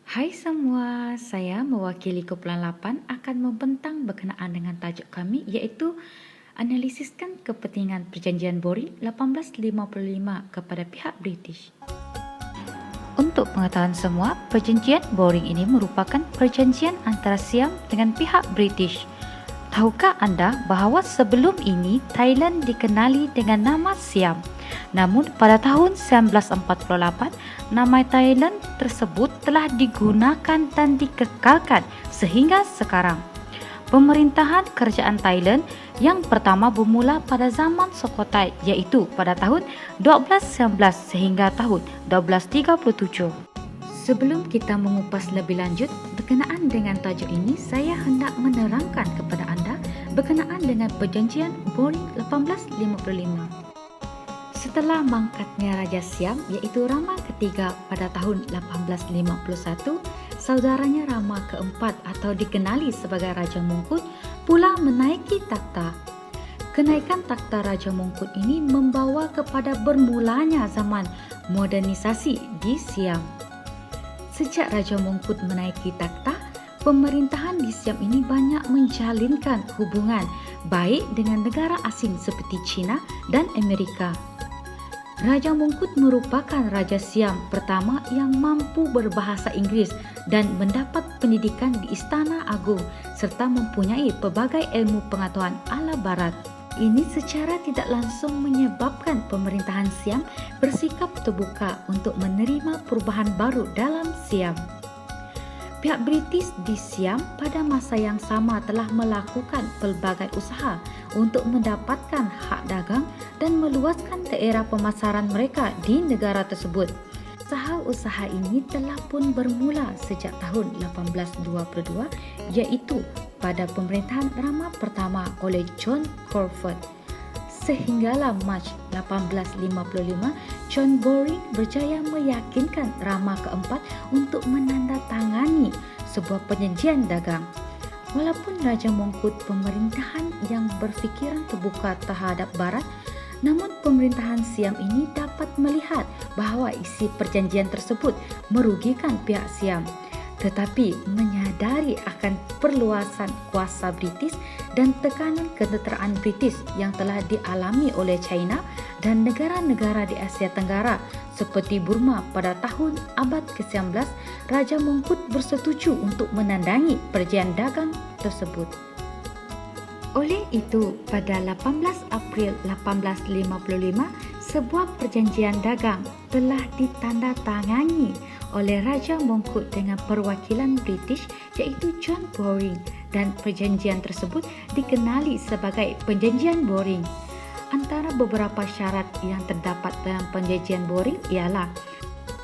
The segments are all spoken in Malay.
Hai semua, saya mewakili kumpulan 8 akan membentang berkenaan dengan tajuk kami iaitu analisiskan kepentingan Perjanjian Boring 1855 kepada pihak British. Untuk pengetahuan semua, Perjanjian Boring ini merupakan perjanjian antara Siam dengan pihak British. Tahukah anda bahawa sebelum ini Thailand dikenali dengan nama Siam? Namun pada tahun 1948, nama Thailand tersebut telah digunakan dan dikekalkan sehingga sekarang. Pemerintahan kerajaan Thailand yang pertama bermula pada zaman Sukhothai iaitu pada tahun 1219 sehingga tahun 1237. Sebelum kita mengupas lebih lanjut berkenaan dengan tajuk ini, saya hendak menerangkan kepada anda berkenaan dengan Perjanjian Boring 1855. Setelah mangkatnya Raja Siam iaitu Rama ketiga pada tahun 1851, saudaranya Rama keempat atau dikenali sebagai Raja Mongkut pula menaiki takhta. Kenaikan takhta Raja Mongkut ini membawa kepada bermulanya zaman modernisasi di Siam. Sejak Raja Mongkut menaiki takhta, pemerintahan di Siam ini banyak menjalinkan hubungan baik dengan negara asing seperti China dan Amerika. Raja Mongkut merupakan Raja Siam pertama yang mampu berbahasa Inggeris dan mendapat pendidikan di Istana Agung serta mempunyai pelbagai ilmu pengetahuan ala barat. Ini secara tidak langsung menyebabkan pemerintahan Siam bersikap terbuka untuk menerima perubahan baru dalam Siam. Pihak British di Siam pada masa yang sama telah melakukan pelbagai usaha untuk mendapatkan hak dagang dan meluaskan daerah pemasaran mereka di negara tersebut. Usaha ini telah pun bermula sejak tahun 1822 iaitu pada pemerintahan Rama pertama oleh John Crawford. Sehinggalah Mac 1855, John Boring berjaya meyakinkan Rama keempat untuk menandatangani sebuah perjanjian dagang. Walaupun Raja Mongkut pemerintahan yang berfikiran terbuka terhadap barat, namun pemerintahan Siam ini dapat melihat bahawa isi perjanjian tersebut merugikan pihak Siam, tetapi menyadari akan perluasan kuasa British dan tekanan ketenteraan British yang telah dialami oleh China dan negara-negara di Asia Tenggara seperti Burma pada tahun abad ke-19, Raja Mongkut bersetuju untuk menandangi perjanjian dagang tersebut. Oleh itu, pada 18 April 1855, sebuah perjanjian dagang telah ditandatangani oleh Raja Mongkut dengan perwakilan British iaitu John Boring, dan perjanjian tersebut dikenali sebagai Perjanjian Boring. Antara beberapa syarat yang terdapat dalam Perjanjian Boring ialah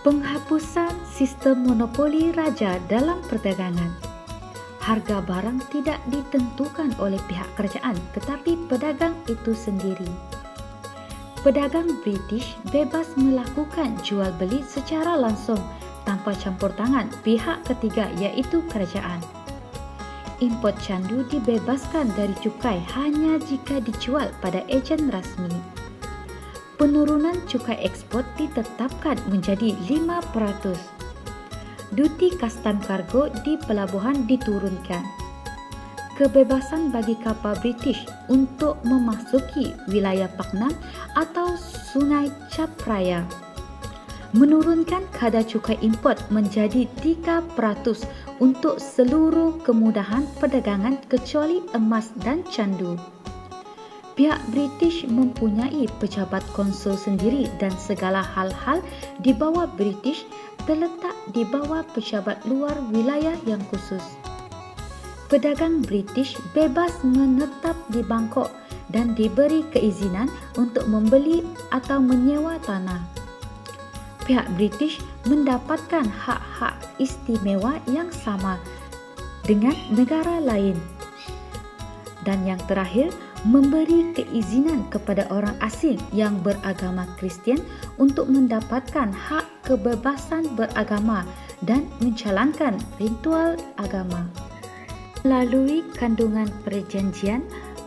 penghapusan sistem monopoli raja dalam perdagangan. Harga barang tidak ditentukan oleh pihak kerajaan tetapi pedagang itu sendiri. Pedagang British bebas melakukan jual beli secara langsung tanpa campur tangan pihak ketiga iaitu kerajaan. Import candu dibebaskan dari cukai hanya jika dijual pada ejen rasmi. Penurunan cukai ekspor ditetapkan menjadi 5%. Duti kastam kargo di pelabuhan diturunkan. Kebebasan bagi kapal British untuk memasuki wilayah Paknam atau Sungai Chap Phraya. Menurunkan kadar cukai import menjadi 3% untuk seluruh kemudahan perdagangan kecuali emas dan candu. Pihak British mempunyai pejabat konsul sendiri dan segala hal-hal di bawah British terletak di bawah pejabat luar wilayah yang khusus. Pedagang British bebas menetap di Bangkok dan diberi keizinan untuk membeli atau menyewa tanah. Pihak British mendapatkan hak-hak istimewa yang sama dengan negara lain. Dan yang terakhir, memberi keizinan kepada orang asing yang beragama Kristian untuk mendapatkan hak kebebasan beragama dan menjalankan ritual agama. Melalui kandungan perjanjian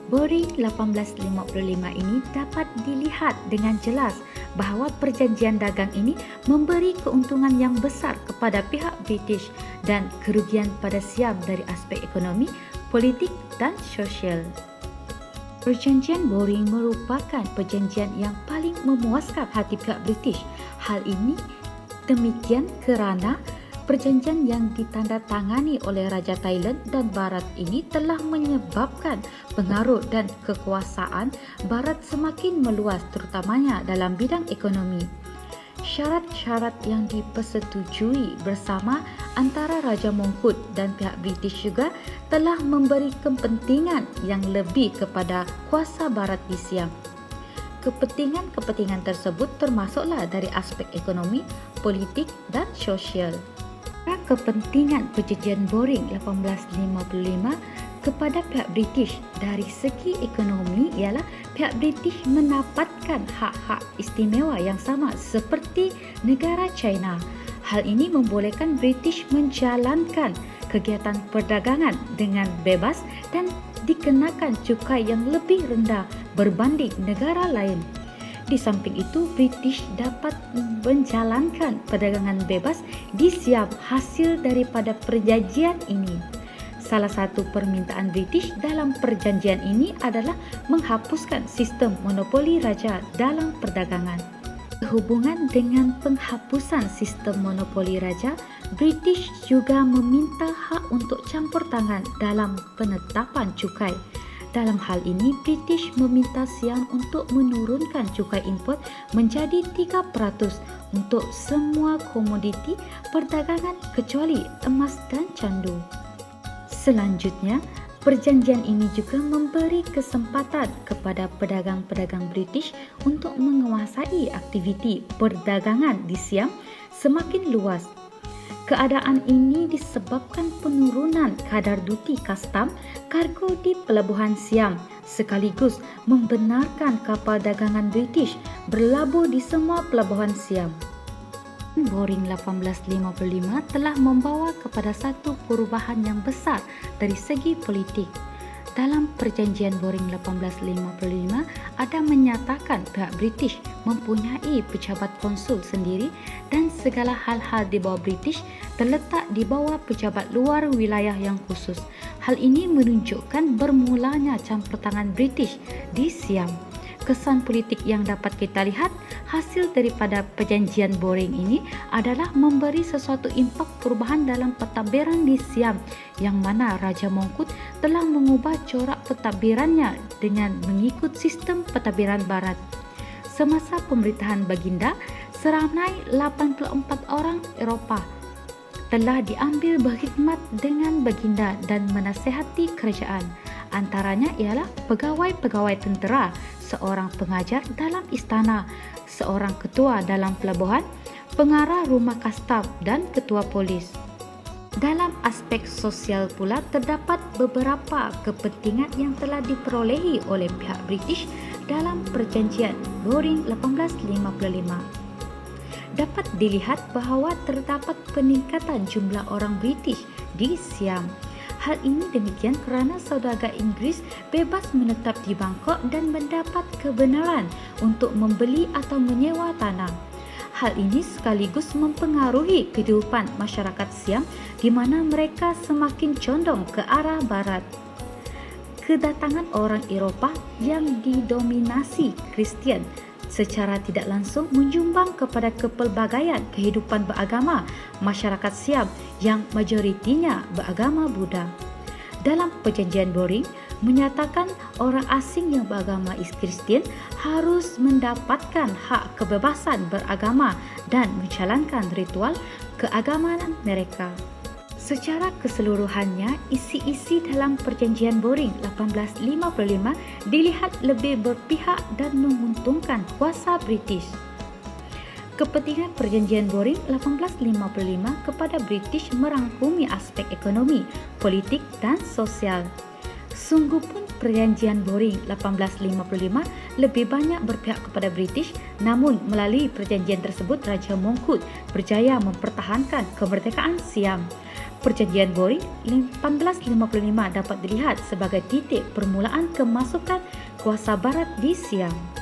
Boring 1855 ini dapat dilihat dengan jelas bahawa perjanjian dagang ini memberi keuntungan yang besar kepada pihak British dan kerugian pada Siam dari aspek ekonomi, politik dan sosial. Perjanjian Boring merupakan perjanjian yang paling memuaskan hati pihak British. Hal ini demikian kerana perjanjian yang ditandatangani oleh Raja Thailand dan Barat ini telah menyebabkan pengaruh dan kekuasaan Barat semakin meluas, terutamanya dalam bidang ekonomi. Syarat-syarat yang dipersetujui bersama antara Raja Mongkut dan pihak British juga telah memberi kepentingan yang lebih kepada kuasa Barat di Siam. Kepentingan-kepentingan tersebut termasuklah dari aspek ekonomi, politik dan sosial. Kepentingan perjanjian Boring 1855 kepada pihak British dari segi ekonomi ialah pihak British mendapatkan hak-hak istimewa yang sama seperti negara China. Hal ini membolehkan British menjalankan kegiatan perdagangan dengan bebas dan dikenakan cukai yang lebih rendah berbanding negara lain. Di samping itu, British dapat menjalankan perdagangan bebas di Siam hasil daripada perjanjian ini. Salah satu permintaan British dalam perjanjian ini adalah menghapuskan sistem monopoli raja dalam perdagangan. Sehubungan dengan penghapusan sistem monopoli raja, British juga meminta hak untuk campur tangan dalam penetapan cukai. Dalam hal ini, British meminta Siam untuk menurunkan cukai import menjadi 3% untuk semua komoditi perdagangan kecuali emas dan candu. Selanjutnya, perjanjian ini juga memberi kesempatan kepada pedagang-pedagang British untuk menguasai aktiviti perdagangan di Siam semakin luas. Keadaan ini disebabkan penurunan kadar duty kastam kargo di pelabuhan Siam sekaligus membenarkan kapal dagangan British berlabuh di semua pelabuhan Siam. Boring 1855 telah membawa kepada satu perubahan yang besar dari segi politik. Dalam perjanjian Boring 1855 ada menyatakan pihak British mempunyai pejabat konsul sendiri dan segala hal-hal di bawah British terletak di bawah pejabat luar wilayah yang khusus. Hal ini menunjukkan bermulanya campur tangan British di Siam. Kesan politik yang dapat kita lihat hasil daripada perjanjian Boring ini adalah memberi sesuatu impak perubahan dalam pentadbiran di Siam, yang mana Raja Mongkut telah mengubah corak pentadbirannya dengan mengikut sistem pentadbiran Barat. Semasa pemerintahan Baginda, seramai 84 orang Eropah telah diambil berkhidmat dengan Baginda dan menasihati kerajaan. Antaranya ialah pegawai-pegawai tentera, seorang pengajar dalam istana, seorang ketua dalam pelabuhan, pengarah rumah kastam dan ketua polis. Dalam aspek sosial pula terdapat beberapa kepentingan yang telah diperolehi oleh pihak British dalam perjanjian Boring 1855. Dapat dilihat bahawa terdapat peningkatan jumlah orang British di Siam. Hal ini demikian kerana saudagar Inggeris bebas menetap di Bangkok dan mendapat kebenaran untuk membeli atau menyewa tanah. Hal ini sekaligus mempengaruhi kehidupan masyarakat Siam di mana mereka semakin condong ke arah barat. Kedatangan orang Eropah yang didominasi Kristian secara tidak langsung menyumbang kepada kepelbagaian kehidupan beragama masyarakat Siam yang majoritinya beragama Buddha. Dalam perjanjian Boring menyatakan orang asing yang beragama Kristian harus mendapatkan hak kebebasan beragama dan menjalankan ritual keagamaan mereka. Secara keseluruhannya, isi-isi dalam perjanjian Boring 1855 dilihat lebih berpihak dan menguntungkan kuasa British. Kepentingan perjanjian Boring 1855 kepada British merangkumi aspek ekonomi, politik dan sosial. Sungguh pun perjanjian Boring 1855 lebih banyak berpihak kepada British, namun melalui perjanjian tersebut Raja Mongkut berjaya mempertahankan kemerdekaan Siam. Perjanjian Boring 1855 dapat dilihat sebagai titik permulaan kemasukan kuasa Barat di Siam.